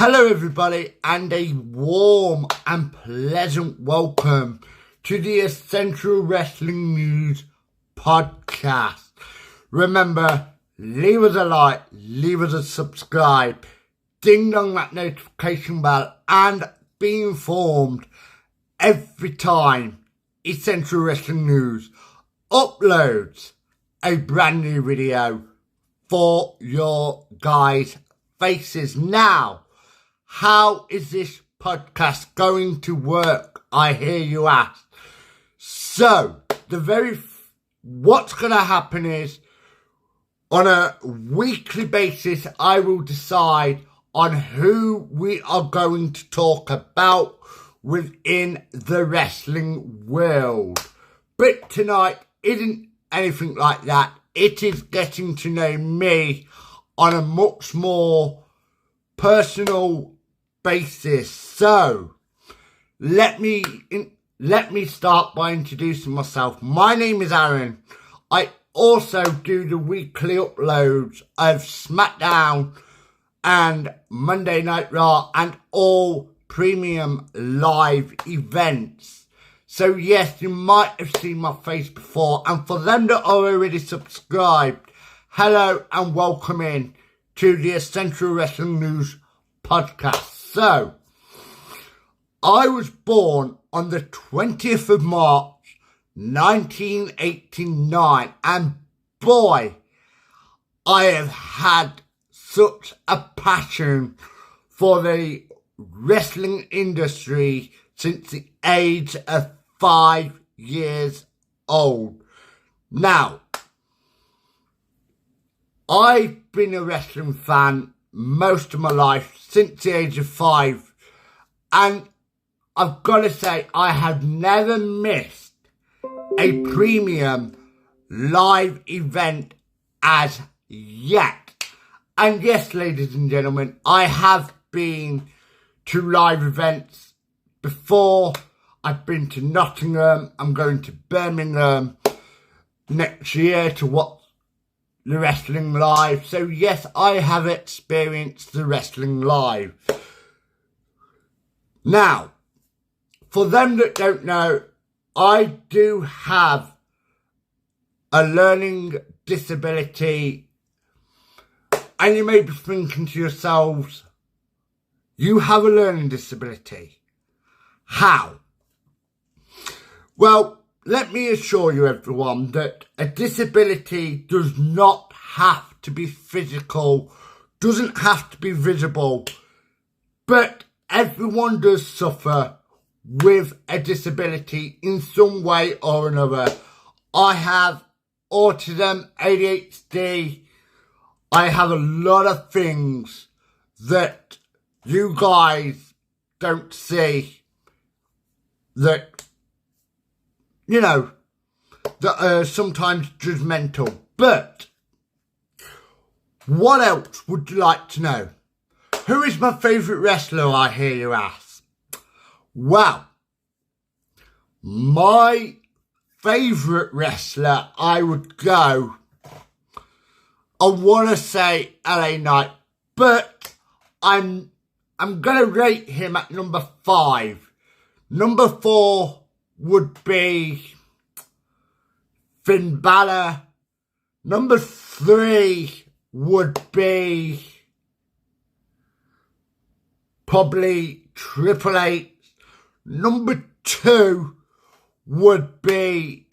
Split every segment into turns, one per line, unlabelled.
Hello everybody, and a warm and pleasant welcome to the Essential Wrestling News podcast. Remember, leave us a like, leave us a subscribe, ding dong that notification bell, and be informed every time Essential Wrestling News uploads a brand new video for your guys' faces. Now, how is this podcast going to work, I hear you ask? So, what's going to happen is, on a weekly basis, I will decide on who we are going to talk about within the wrestling world. But tonight isn't anything like that. It is getting to know me on a much more personal basis. So, let me start by introducing myself. My name is Aaron. I also do the weekly uploads of SmackDown and Monday Night Raw and all premium live events. So yes, you might have seen my face before, and for them that are already subscribed, hello and welcome in to the Essential Wrestling News podcast. So, I was born on the 20th of March, 1989, and boy, I have had such a passion for the wrestling industry since the age of 5 years old. Now, I've been a wrestling fan most of my life, since the age of 5, and I've got to say, I have never missed a premium live event as yet. And yes, ladies and gentlemen, I have been to live events before. I've been to Nottingham. I'm going to Birmingham next year to watch the wrestling live. So yes, I have experienced the wrestling live. Now, for them that don't know, I do have a learning disability. And you may be thinking to yourselves, you have a learning disability. How? Well, let me assure you everyone that a disability does not have to be physical, doesn't have to be visible, but everyone does suffer with a disability in some way or another. I have autism, ADHD, I have a lot of things that you guys don't see that, you know, that are sometimes judgmental. But what else would you like to know? Who is my favourite wrestler, I hear you ask? Well, my favourite wrestler, I would go, I want to say LA Knight, but I'm going to rate him at number 5. Number 4 would be Finn Balor. Number 3 would be probably Triple H. Number 2 would be,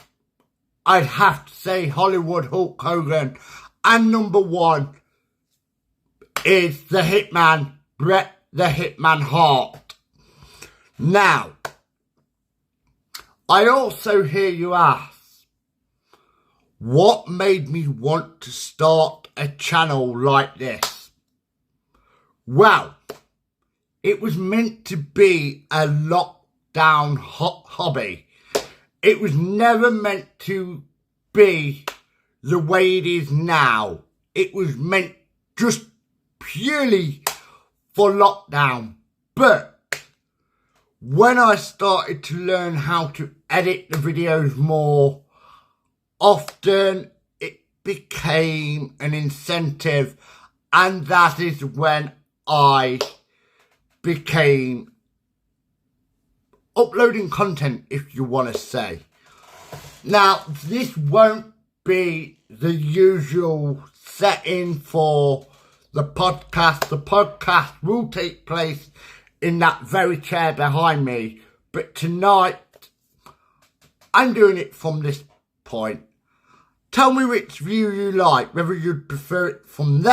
I'd have to say, Hollywood Hulk Hogan. And number 1 is the Hitman, Bret the Hitman Hart. Now, I also hear you ask, what made me want to start a channel like this? Well, it was meant to be a lockdown hobby. It was never meant to be the way it is now. It was meant just purely for lockdown. But when I started to learn how to edit the videos more often, it became an incentive, and that is when I became uploading content, if you want to say. Now, this won't be the usual setting for the podcast. The podcast will take place in that very chair behind me. But tonight, I'm doing it from this point. Tell me which view you like, whether you'd prefer it from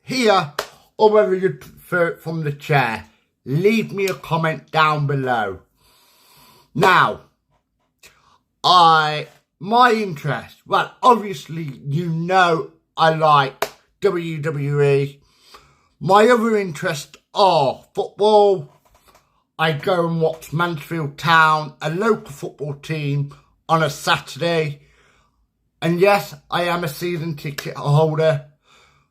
here, or whether you'd prefer it from the chair. Leave me a comment down below. Now, my interest, well, obviously, you know I like WWE. My other interests are football. I go and watch Mansfield Town, a local football team, on a Saturday. And yes, I am a season ticket holder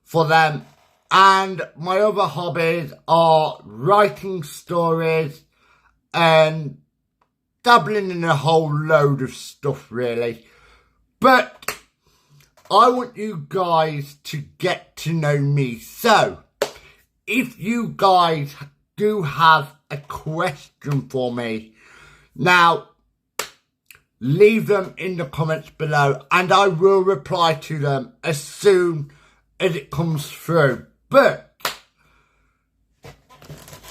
for them. And my other hobbies are writing stories and dabbling in a whole load of stuff, really. But I want you guys to get to know me. So, if you guys do have a question for me, now, leave them in the comments below and I will reply to them as soon as it comes through. But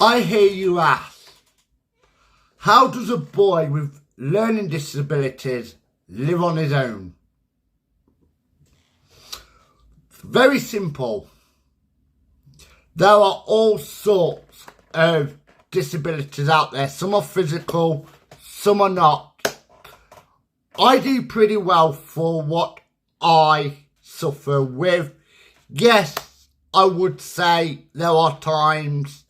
I hear you ask, how does a boy with learning disabilities live on his own? Very simple. There are all sorts of disabilities out there. Some are physical, some are not. I do pretty well for what I suffer with. Yes, I would say there are times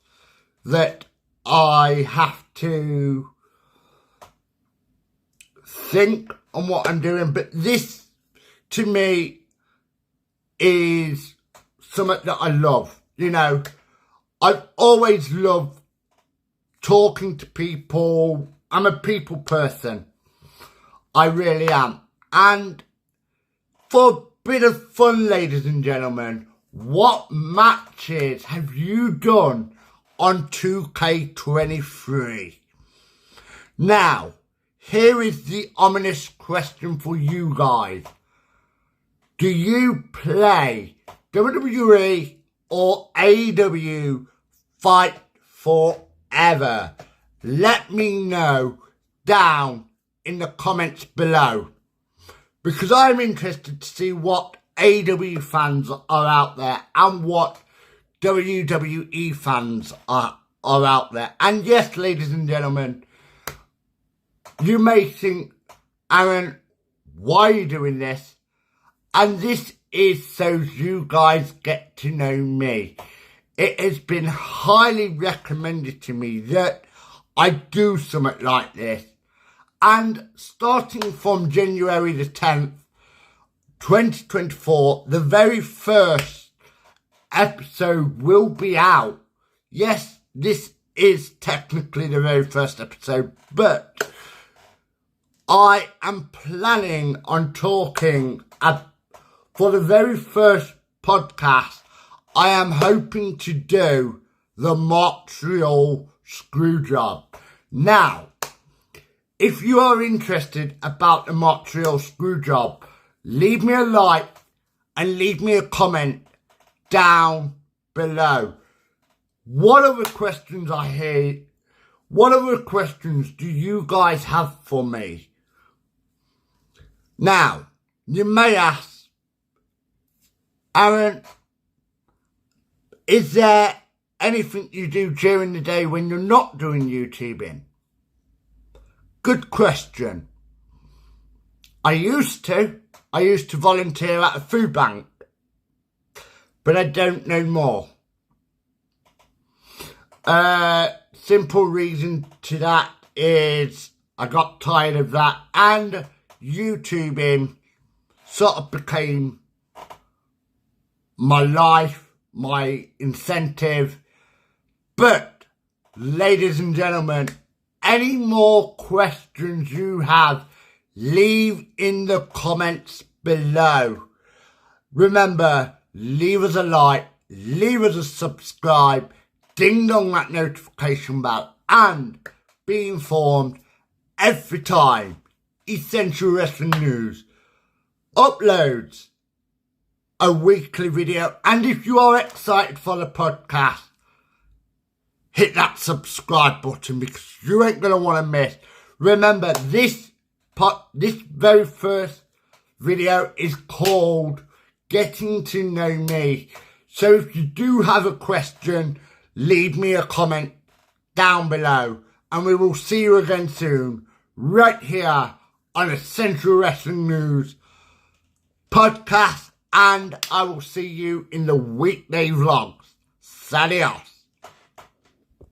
that I have to think on what I'm doing, but this to me is something that I love. You know, I've always loved talking to people. I'm a people person. I really am. And for a bit of fun, ladies and gentlemen, what matches have you done on 2K23? Now, here is the ominous question for you guys. Do you play WWE or AEW Fight Forever? Let me know down in the comments below, because I'm interested to see what AEW fans are out there and what WWE fans are out there. And yes, ladies and gentlemen, you may think, Aaron, why are you doing this? And this is so you guys get to know me. It has been highly recommended to me that I do something like this. And starting from January the 10th, 2024, the very first episode will be out. Yes, this is technically the very first episode, but I am planning on talking for the very first podcast. I am hoping to do the Montreal Screwjob. Now, if you are interested about the Montreal Screwjob, leave me a like and leave me a comment down below. What other questions what other questions do you guys have for me? Now, you may ask, Aaron, is there anything you do during the day when you're not doing YouTubing? Good question. I used to volunteer at a food bank, but I don't know more. Simple reason to that is I got tired of that, and YouTubing sort of became my life, my incentive. But, ladies and gentlemen, any more questions you have, leave in the comments below. Remember, leave us a like, leave us a subscribe ding dong that notification bell and be informed every time Essential Wrestling News uploads a weekly video. And if you are excited for the podcast, hit that subscribe button because you ain't going to want to miss. Remember, this very first video is called Getting to Know Me. So if you do have a question, leave me a comment down below. And we will see you again soon, right here on Essential Wrestling News podcast. And I will see you in the weekday vlogs. Adios.